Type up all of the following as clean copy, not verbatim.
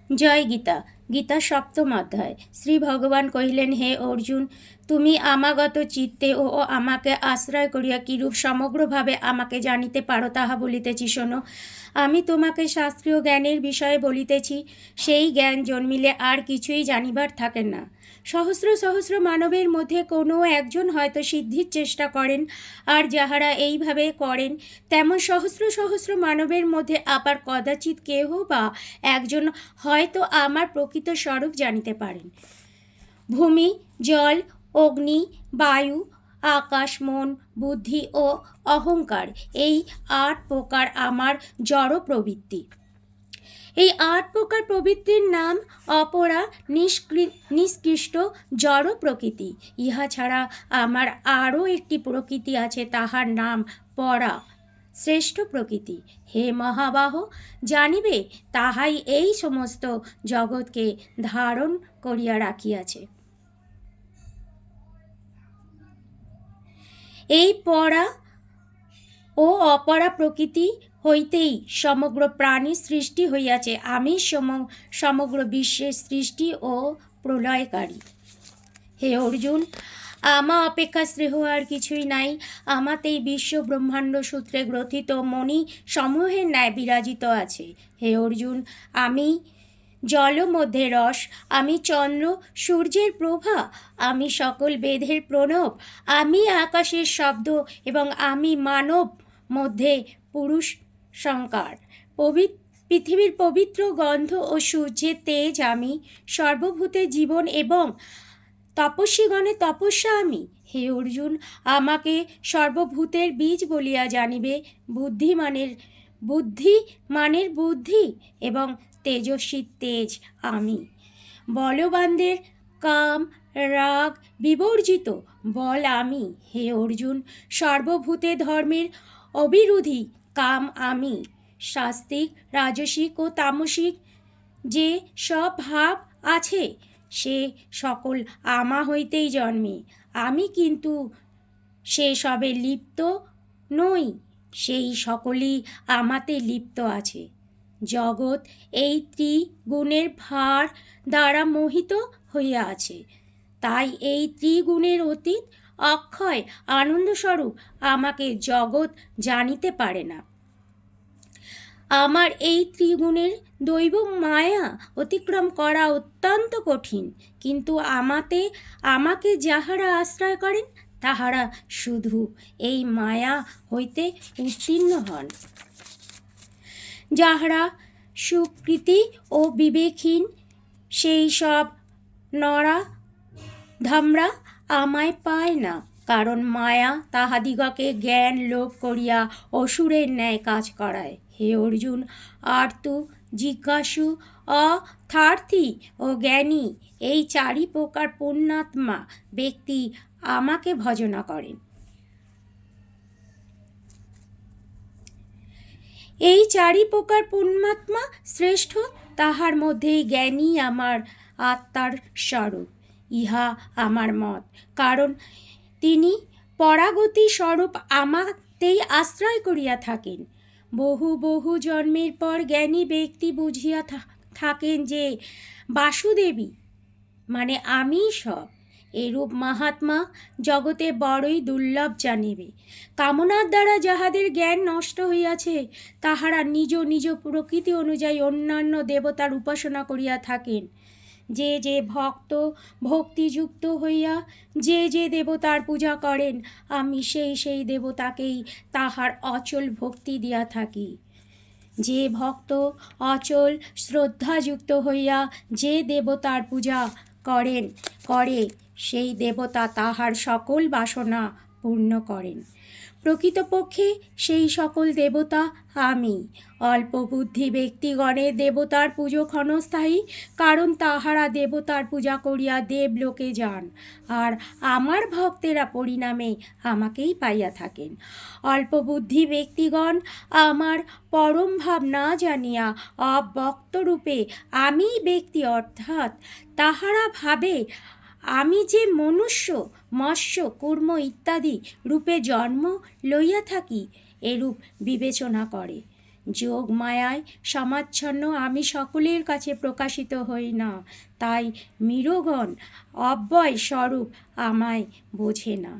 জয় গীতা। গীতা সপ্তম অধ্যায়। শ্রী ভগবান কহিলেন, হে অর্জুন, তুমি আমাগত চিত্তে ও আমাকে আশ্রয় করিয়া কিরূপ সমগ্রভাবে আমাকে জানিতে পারো তাহা বলিতেছি শোনো। আমি তোমাকে শাস্ত্রীয় জ্ঞানের বিষয়ে বলিতেছি। সেই জ্ঞান জন্মিলে আর কিছুই জানিবার থাকে না। সহস্র সহস্র মানবের মধ্যে কোনো একজন হয়তো সিদ্ধির চেষ্টা করেন, আর যাহারা এইভাবে করেন তেমন সহস্র সহস্র মানবের মধ্যে আবার কদাচিৎ কেহ বা একজন হয়তো আমার প্রকৃত স্বরূপ জানিতে পারেন। ভূমি, জল, অগ্নি, বায়ু, আকাশ, মন, বুদ্ধি ও অহংকার, এই ৮ প্রকার আমার জড় প্রবৃত্তি। এই ৮ প্রকার প্রবৃত্তির নাম অপরা নিষ্কৃষ্ট জড় প্রকৃতি। ইহা ছাড়া আমার আরও একটি প্রকৃতি আছে, তাহার নাম পরা, শ্রেষ্ঠ প্রকৃতি। হে মহাবাহ, জানিবে তাহাই এই সমস্ত জগৎকে ধারণ করিয়া রাখিয়াছে। এই পরা ও অপরা প্রকৃতি হইতেই সমগ্র প্রাণীর সৃষ্টি হইয়াছে। আমি সমগ্র বিশ্বের সৃষ্টি ও প্রলয়কারী। হে অর্জুন, আমা অপেক্ষা শ্রেয় আর কিছুই নাই। আমাতেই বিশ্ব ব্রহ্মাণ্ড সূত্রে গ্রথিত মণি সমূহের ন্যায় বিরাজিত আছে। হে অর্জুন, আমি জল মধ্যে রস, আমি চন্দ্র সূর্যের প্রভা, আমি সকল বেদের প্রণব, আমি আকাশের শব্দ এবং আমি মানব মধ্যে পুরুষ সংকার। পৃথিবীর পবিত্র গন্ধ ও সূর্যের তেজ আমি, সর্বভূতে জীবন এবং তপস্বীগণের তপস্যা আমি। হে অর্জুন, আমাকে সর্বভূতের বীজ বলিয়া জানিবে। বুদ্ধিমানের বুদ্ধি এবং তেজস্বী তেজ আমি। বলবানদের কাম রাগ বিবর্জিত বল আমি। হে অর্জুন, সর্বভূতে ধর্মের অবিরোধী কাম আমি। সাত্ত্বিক, রাজসিক ও তামসিক যে সব ভাব আছে সে সকল আমা হইতেই জন্মে। আমি কিন্তু সে সবে লিপ্ত নই, সেই সকলই আমাতে লিপ্ত আছে। জগৎ এই ত্রিগুণের ভার দ্বারা মোহিত হইয়া আছে। তাই এই ত্রিগুণের অতীত অক্ষয় আনন্দস্বরূপ আমাকে জগৎ জানিতে পারে না। আমার এই ত্রিগুণের দৈব মায়া অতিক্রম করা অত্যন্ত কঠিন, কিন্তু আমাকে যাহারা আশ্রয় করেন তাহারা শুধু এই মায়া হইতে উত্তীর্ণ হন। যাহারা সুকৃতি ও বিবেকহীন সেই সব নরা ধামরা আমায় পায় না, কারণ মায়া তাহাদিগকে জ্ঞান লোভ করিয়া অসুরের ন্যায় কাজ করায়। হে অর্জুন, আর্তু, জিজ্ঞাসু, অর্থার্থী ও জ্ঞানী, এই ৪ প্রকার পুণ্যাত্মা ব্যক্তি আমাকে ভজনা করেন। এই ৪ প্রকার পুণ্যাত্মা শ্রেষ্ঠ, তাহার মধ্যেই জ্ঞানী আমার আত্মার স্বরূপ। ইহা আমার মত, কারণ তিনি পরাগতি স্বরূপ আমাতেই আশ্রয় করিয়া থাকেন। বহু বহু জন্মের পর জ্ঞানী ব্যক্তি বুঝিয়া থাকেন যে বাসুদেবী মানে আমিই সব। এরূপ মাহাত্মা জগতে বড়ই দুর্লভ জানিবে। কামনার দ্বারা যাহাদের জ্ঞান নষ্ট হইয়াছে তাহারা নিজ নিজ প্রকৃতি অনুযায়ী অন্যান্য দেবতার উপাসনা করিয়া থাকেন। যে যে ভক্ত ভক্তিযুক্ত হইয়া যে যে দেবতার পূজা করেন, আমি সেই সেই দেবতাকেই তাহার অচল ভক্তি দিয়া থাকি। যে ভক্ত অচল শ্রদ্ধাযুক্ত হইয়া যে দেবতার পূজা করে সেই দেবতা তাহার সকল বাসনা পূর্ণ করেন। প্রকৃতপক্ষে সেই সকল দেবতা আমি। অল্প বুদ্ধি ব্যক্তিগণের দেবতার পুজো ক্ষণস্থায়ী, কারণ তাহারা দেবতার পূজা করিয়া দেবলোকে যান, আর আমার ভক্তেরা পরিণামে আমাকেই পাইয়া থাকেন। অল্প বুদ্ধি ব্যক্তিগণ আমার পরম ভাব না জানিয়া অব্যক্তরূপে আমি ব্যক্তি, অর্থাৎ তাহারা ভাবে আমি যে মনুষ্য, মৎস্য, কূর্ম ইত্যাদি রূপে জন্ম লইয়া থাকি, এরূপ বিবেচনা করে। যোগ মায়ায় সমাচ্ছন্ন আমি সকলের কাছে প্রকাশিত হই না, তাই মীরগণ অব্যয় স্বরূপ আমায় বোঝে না।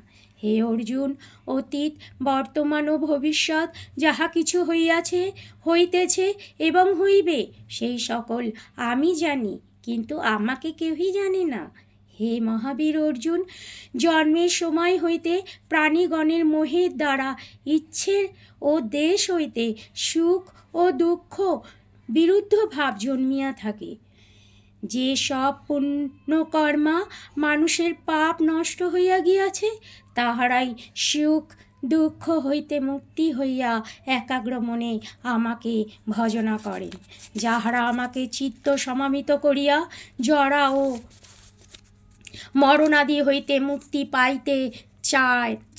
হে অর্জুন, অতীত বর্তমান ও ভবিষ্যৎ যাহা কিছু হইয়াছে, হইতেছে এবং হইবে, সেই সকল আমি জানি, কিন্তু আমাকে কেউই জানে না। হে মহাবীর অর্জুন, জন্মের সময় হইতে প্রাণীগণের মোহের দ্বারা ইচ্ছের ও দেশ হইতে সুখ ও দুঃখ বিরুদ্ধ ভাব জন্মিয়া থাকে। যে সব পুণ্যকর্মা মানুষের পাপ নষ্ট হইয়া গিয়াছে, তাহারাই সুখ দুঃখ হইতে মুক্তি হইয়া একাগ্র মনে আমাকে ভজনা করেন। যাহারা আমাকে চিত্ত সমাহিত করিয়া জরা ও মরণাদি হইতে মুক্তি পাইতে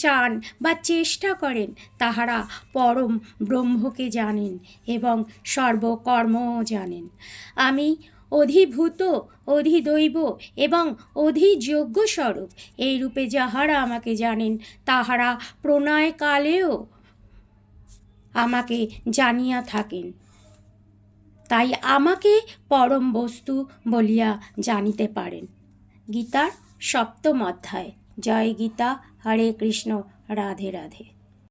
চান বা চেষ্টা করেন, তাহারা পরম ব্রহ্মকে জানেন এবং সর্বকর্মও জানেন। আমি অধিভূত, অধিদৈব এবং অধিযোগ্য স্বরূপ, এই রূপে যাহারা আমাকে জানেন, তাহারা প্রণয়কালেও আমাকে জানিয়া থাকেন, তাই আমাকে পরম বস্তু বলিয়া জানিতে পারেন। গীতার 7ম অধ্যায়। জয় গীতা। হরে কৃষ্ণ। রাধে রাধে।